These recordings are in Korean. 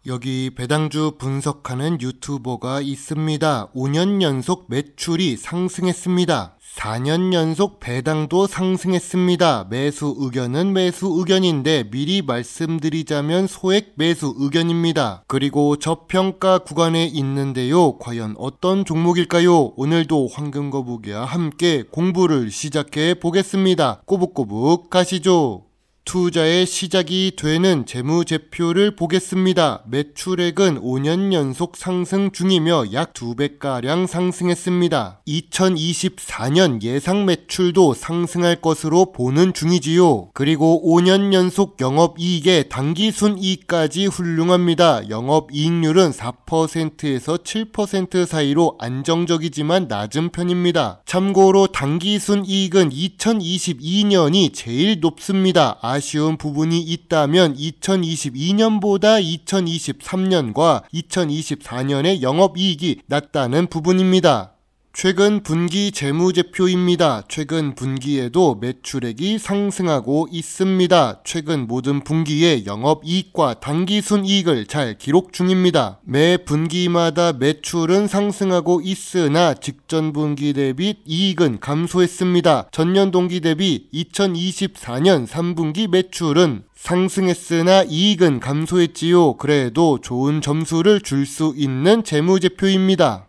여기 배당주 분석하는 유튜버가 있습니다. 5년 연속 매출이 상승했습니다. 4년 연속 배당도 상승했습니다. 매수 의견은 매수 의견인데 미리 말씀드리자면 소액 매수 의견입니다. 그리고 저평가 구간에 있는데요. 과연 어떤 종목일까요? 오늘도 황금거북이와 함께 공부를 시작해 보겠습니다. 꼬북꼬북 가시죠. 투자의 시작이 되는 재무제표를 보겠습니다. 매출액은 5년 연속 상승 중이며 약 2배가량 상승했습니다. 2024년 예상 매출도 상승할 것으로 보는 중이지요. 그리고 5년 연속 영업이익의 당기순이익까지 훌륭합니다. 영업이익률은 4%에서 7% 사이로 안정적이지만 낮은 편입니다. 참고로 당기순이익은 2022년이 제일 높습니다. 아쉬운 부분이 있다면 2022년보다 2023년과 2024년의 영업이익이 낮다는 부분입니다. 최근 분기 재무제표입니다. 최근 분기에도 매출액이 상승하고 있습니다. 최근 모든 분기의 영업이익과 당기순이익을 잘 기록 중입니다. 매 분기마다 매출은 상승하고 있으나 직전 분기 대비 이익은 감소했습니다. 전년 동기 대비 2024년 3분기 매출은 상승했으나 이익은 감소했지요. 그래도 좋은 점수를 줄 수 있는 재무제표입니다.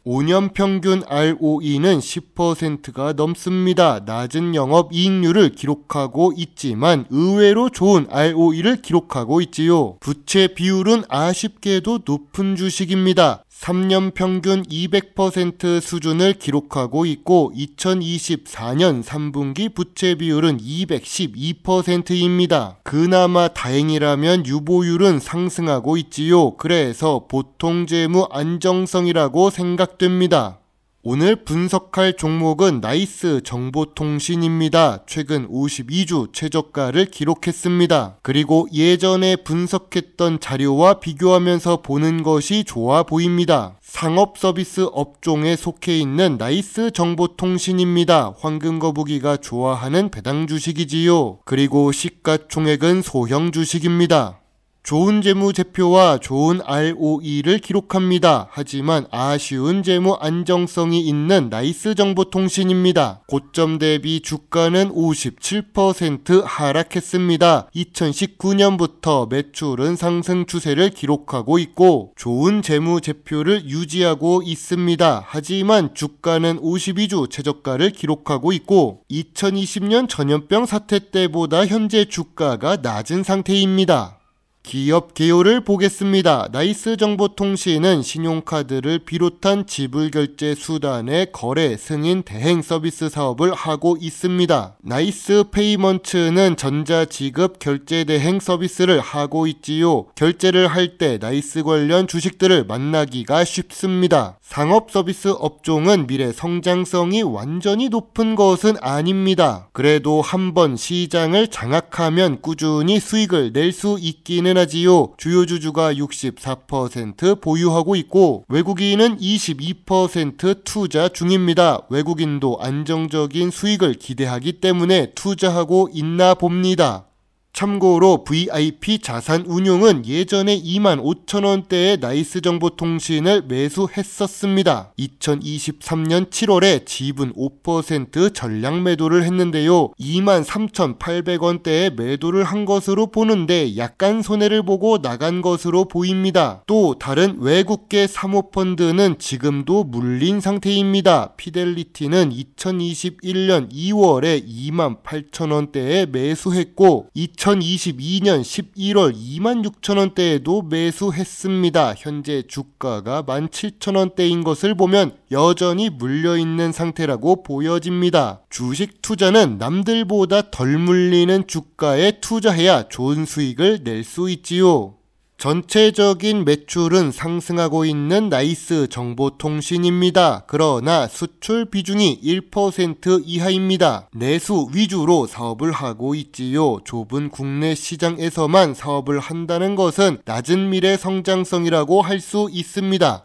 5년 평균 ROE는 10%가 넘습니다. 낮은 영업이익률을 기록하고 있지만 의외로 좋은 ROE를 기록하고 있지요. 부채 비율은 아쉽게도 높은 주식입니다. 3년 평균 200% 수준을 기록하고 있고 2024년 3분기 부채 비율은 212%입니다. 그나마 다행이라면 유보율은 상승하고 있지요. 그래서 보통 재무 안정성이라고 생각됩니다. 오늘 분석할 종목은 나이스 정보통신입니다. 최근 52주 최저가를 기록했습니다. 그리고 예전에 분석했던 자료와 비교하면서 보는 것이 좋아 보입니다. 상업서비스 업종에 속해 있는 나이스 정보통신입니다. 황금거북이가 좋아하는 배당 주식이지요. 그리고 시가총액은 소형 주식입니다. 좋은 재무제표와 좋은 ROE를 기록합니다. 하지만 아쉬운 재무 안정성이 있는 나이스 정보통신입니다. 고점 대비 주가는 57% 하락했습니다. 2019년부터 매출은 상승 추세를 기록하고 있고 좋은 재무제표를 유지하고 있습니다. 하지만 주가는 52주 최저가를 기록하고 있고 2020년 전염병 사태 때보다 현재 주가가 낮은 상태입니다. 기업 개요를 보겠습니다. 나이스 정보통신은 신용카드를 비롯한 지불결제 수단의 거래, 승인, 대행 서비스 사업을 하고 있습니다. 나이스 페이먼츠는 전자지급 결제 대행 서비스를 하고 있지요. 결제를 할 때 나이스 관련 주식들을 만나기가 쉽습니다. 상업 서비스 업종은 미래 성장성이 완전히 높은 것은 아닙니다. 그래도 한번 시장을 장악하면 꾸준히 수익을 낼 수 있기는 하지요. 주요 주주가 64% 보유하고 있고 외국인은 22% 투자 중입니다. 외국인도 안정적인 수익을 기대하기 때문에 투자하고 있나 봅니다. 참고로 VIP 자산운용은 예전에 25,000원대의 나이스 정보통신을 매수했었습니다. 2023년 7월에 지분 5% 전량 매도를 했는데요. 23,800원대에 매도를 한 것으로 보는데 약간 손해를 보고 나간 것으로 보입니다. 또 다른 외국계 사모펀드는 지금도 물린 상태입니다. 피델리티는 2021년 2월에 28,000원대에 매수했고 2022년 11월 26,000원대에도 매수했습니다. 현재 주가가 17,000원대인 것을 보면 여전히 물려있는 상태라고 보여집니다. 주식 투자는 남들보다 덜 물리는 주가에 투자해야 좋은 수익을 낼 수 있지요. 전체적인 매출은 상승하고 있는 나이스 정보통신입니다. 그러나 수출 비중이 1% 이하입니다. 내수 위주로 사업을 하고 있지요. 좁은 국내 시장에서만 사업을 한다는 것은 낮은 미래 성장성이라고 할 수 있습니다.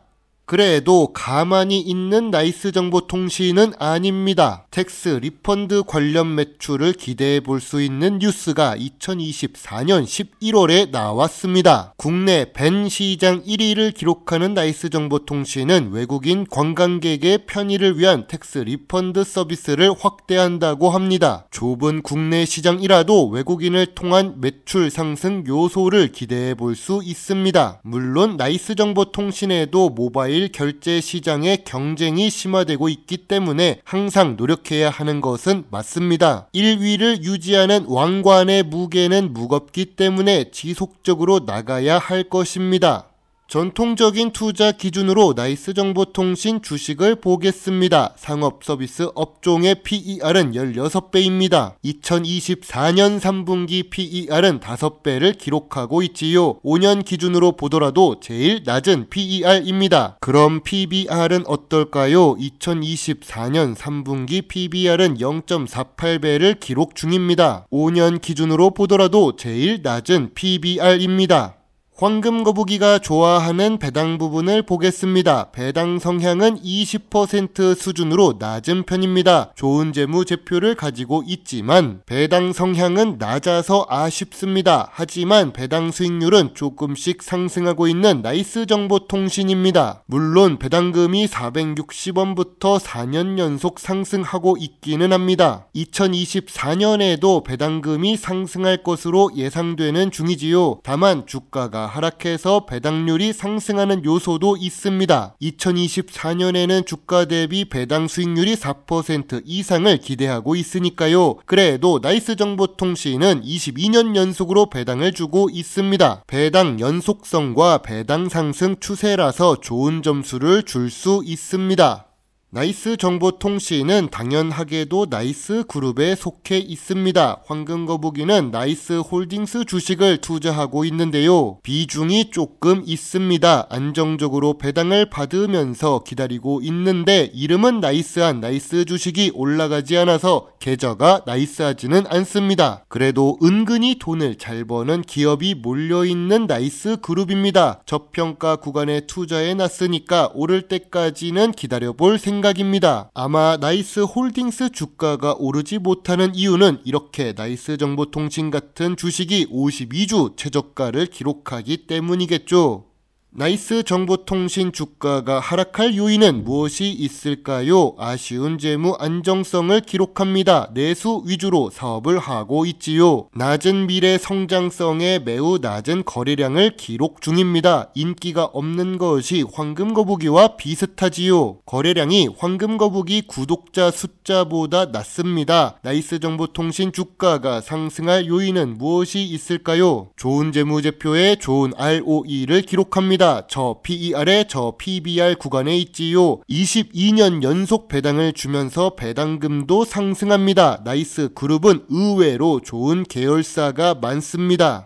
그래도 가만히 있는 나이스정보통신은 아닙니다. 텍스 리펀드 관련 매출을 기대해 볼 수 있는 뉴스가 2024년 11월에 나왔습니다. 국내 벤 시장 1위를 기록하는 나이스정보통신은 외국인 관광객의 편의를 위한 텍스 리펀드 서비스를 확대한다고 합니다. 좁은 국내 시장이라도 외국인을 통한 매출 상승 요소를 기대해 볼 수 있습니다. 물론 나이스정보통신에도 모바일 결제 시장의 경쟁이 심화되고 있기 때문에 항상 노력해야 하는 것은 맞습니다. 1위를 유지하는 왕관의 무게는 무겁기 때문에 지속적으로 나가야 할 것입니다. 전통적인 투자 기준으로 나이스정보통신 주식을 보겠습니다. 상업서비스 업종의 PER은 16배입니다. 2024년 3분기 PER은 5배를 기록하고 있지요. 5년 기준으로 보더라도 제일 낮은 PER입니다. 그럼 PBR은 어떨까요? 2024년 3분기 PBR은 0.48배를 기록 중입니다. 5년 기준으로 보더라도 제일 낮은 PBR입니다. 황금거북이가 좋아하는 배당 부분을 보겠습니다. 배당 성향은 20% 수준으로 낮은 편입니다. 좋은 재무제표를 가지고 있지만 배당 성향은 낮아서 아쉽습니다. 하지만 배당 수익률은 조금씩 상승하고 있는 나이스정보통신입니다. 물론 배당금이 460원부터 4년 연속 상승하고 있기는 합니다. 2024년에도 배당금이 상승할 것으로 예상되는 중이지요. 다만 주가가 하락해서 배당률이 상승하는 요소도 있습니다. 2024년에는 주가 대비 배당 수익률이 4% 이상을 기대하고 있으니까요. 그래도 나이스정보통신은 22년 연속으로 배당을 주고 있습니다. 배당 연속성과 배당 상승 추세라서 좋은 점수를 줄 수 있습니다. 나이스정보통신은 당연하게도 나이스그룹에 속해 있습니다. 황금거북이는 나이스홀딩스 주식을 투자하고 있는데요. 비중이 조금 있습니다. 안정적으로 배당을 받으면서 기다리고 있는데 이름은 나이스한 나이스 주식이 올라가지 않아서 계좌가 나이스하지는 않습니다. 그래도 은근히 돈을 잘 버는 기업이 몰려있는 나이스그룹입니다. 저평가 구간에 투자해 놨으니까 오를 때까지는 기다려볼 생각입니다. 아마 나이스홀딩스 주가가 오르지 못하는 이유는 이렇게 나이스정보통신 같은 주식이 52주 최저가를 기록하기 때문이겠죠. 나이스정보통신 주가가 하락할 요인은 무엇이 있을까요? 아쉬운 재무 안정성을 기록합니다. 내수 위주로 사업을 하고 있지요. 낮은 미래 성장성에 매우 낮은 거래량을 기록 중입니다. 인기가 없는 것이 황금거북이와 비슷하지요. 거래량이 황금거북이 구독자 숫자보다 낮습니다. 나이스정보통신 주가가 상승할 요인은 무엇이 있을까요? 좋은 재무제표에 좋은 ROE를 기록합니다. 저 PER에 저 PBR 구간에 있지요. 22년 연속 배당을 주면서 배당금도 상승합니다. 나이스그룹은 의외로 좋은 계열사가 많습니다.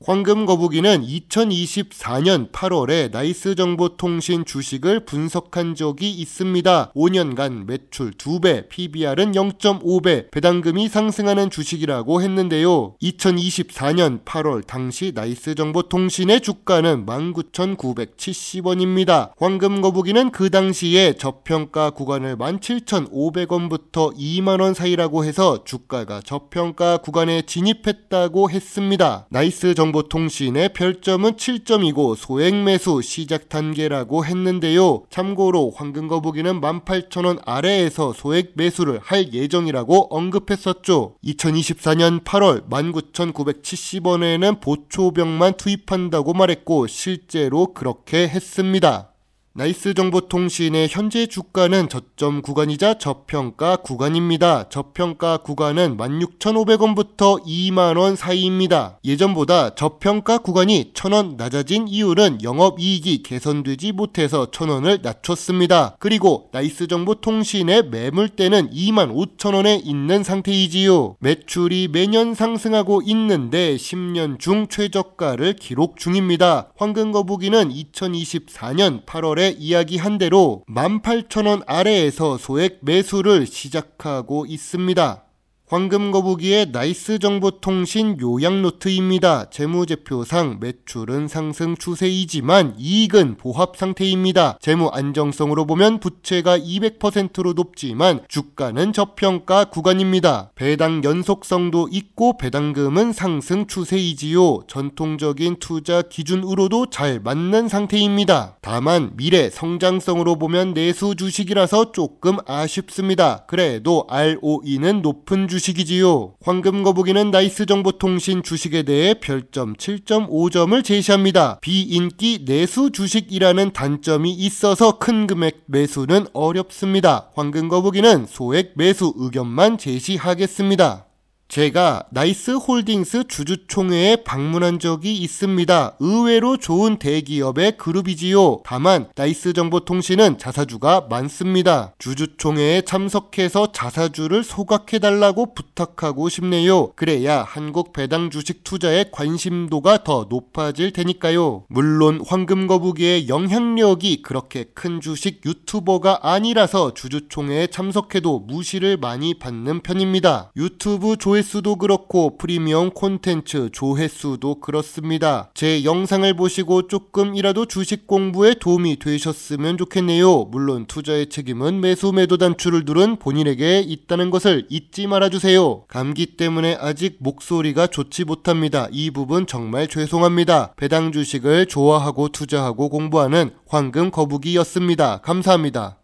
황금거북이는 2024년 8월에 나이스정보통신 주식을 분석한 적이 있습니다. 5년간 매출 2배, PBR은 0.5배, 배당금이 상승하는 주식이라고 했는데요. 2024년 8월 당시 나이스정보통신의 주가는 19,970원입니다. 황금거북이는 그 당시에 저평가 구간을 17,500원부터 2만원 사이라고 해서 주가가 저평가 구간에 진입했다고 했습니다. 나이스정보통신의 별점은 7점이고 소액 매수 시작 단계라고 했는데요. 참고로 황금거북이는 18,000원 아래에서 소액 매수를 할 예정이라고 언급했었죠. 2024년 8월 19,970원에는 보초병만 투입한다고 말했고 실제로 그렇게 했습니다. 나이스정보통신의 현재 주가는 저점 구간이자 저평가 구간입니다. 저평가 구간은 16,500원부터 2만원 사이입니다. 예전보다 저평가 구간이 1,000원 낮아진 이유는 영업이익이 개선되지 못해서 1,000원을 낮췄습니다. 그리고 나이스정보통신의 매물대는 25,000원에 있는 상태이지요. 매출이 매년 상승하고 있는데 10년 중 최저가를 기록 중입니다. 황금거북이는 2024년 8월에 이야기한 대로 18,000원 아래에서 소액 매수를 시작하고 있습니다. 황금거북이의 나이스정보통신 요약노트입니다. 재무제표상 매출은 상승 추세이지만 이익은 보합 상태입니다. 재무 안정성으로 보면 부채가 200%로 높지만 주가는 저평가 구간입니다. 배당 연속성도 있고 배당금은 상승 추세이지요. 전통적인 투자 기준으로도 잘 맞는 상태입니다. 다만 미래 성장성으로 보면 내수 주식이라서 조금 아쉽습니다. 그래도 ROE는 높은 주식이지요. 황금거북이는 나이스정보통신 주식에 대해 별점 7.5점을 제시합니다. 비인기 내수 주식이라는 단점이 있어서 큰 금액 매수는 어렵습니다. 황금거북이는 소액 매수 의견만 제시하겠습니다. 제가 나이스홀딩스 주주총회에 방문한 적이 있습니다. 의외로 좋은 대기업의 그룹이지요. 다만 나이스정보통신은 자사주가 많습니다. 주주총회에 참석해서 자사주를 소각해달라고 부탁하고 싶네요. 그래야 한국 배당 주식 투자에 관심도가 더 높아질 테니까요. 물론 황금거북이의 영향력이 그렇게 큰 주식 유튜버가 아니라서 주주총회에 참석해도 무시를 많이 받는 편입니다. 유튜브 조회수도 그렇고 프리미엄 콘텐츠 조회수도 그렇습니다. 제 영상을 보시고 조금이라도 주식 공부에 도움이 되셨으면 좋겠네요. 물론 투자의 책임은 매수 매도 단추를 누른 본인에게 있다는 것을 잊지 말아주세요. 감기 때문에 아직 목소리가 좋지 못합니다. 이 부분 정말 죄송합니다. 배당 주식을 좋아하고 투자하고 공부하는 황금거북이였습니다. 감사합니다.